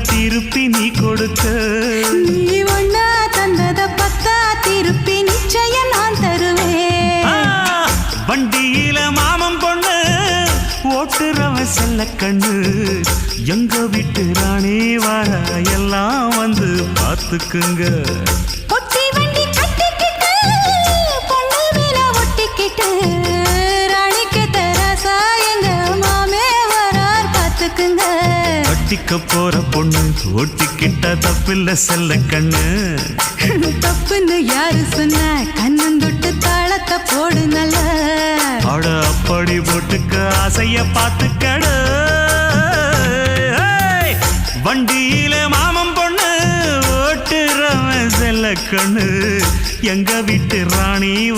திருப்பி நீ கொடுக்க நீ ஒண்ணா தந்தத பத்தா திருப்பி நிச்சயம் நான் தருவேன் வண்டியில மாமன் பொண்ணு ஓட்டுறவன் செல்ல கண்ணு எங்க வீட்டு ராணி வார எல்லாம் வந்து பார்த்துக்குங்க ஒட்டி வண்டி கட்டிக்கிட்டு பொண்ணு மேல ஒட்டிக்கிட்டு ராணிக்கு தராசா எங்க மாமே வரார் பார்த்துக்குங்க ஒட்டிக்க போற பொண்ணு ஒட்டிக்கிட்ட தப்பில்ல செல்ல கண்ணு தப்புன்னு யாரு சொன்ன கண்ணந்தொட்டு தாளத்தை போடு நல்ல அட அப்படி போட்டுக்க ஆசைய பார்த்துக்கடு வண்டியில மாமன் பொண்ணு ஓட்டுறவன் செல்ல கண்ணு எங்க வீட்டு ராணி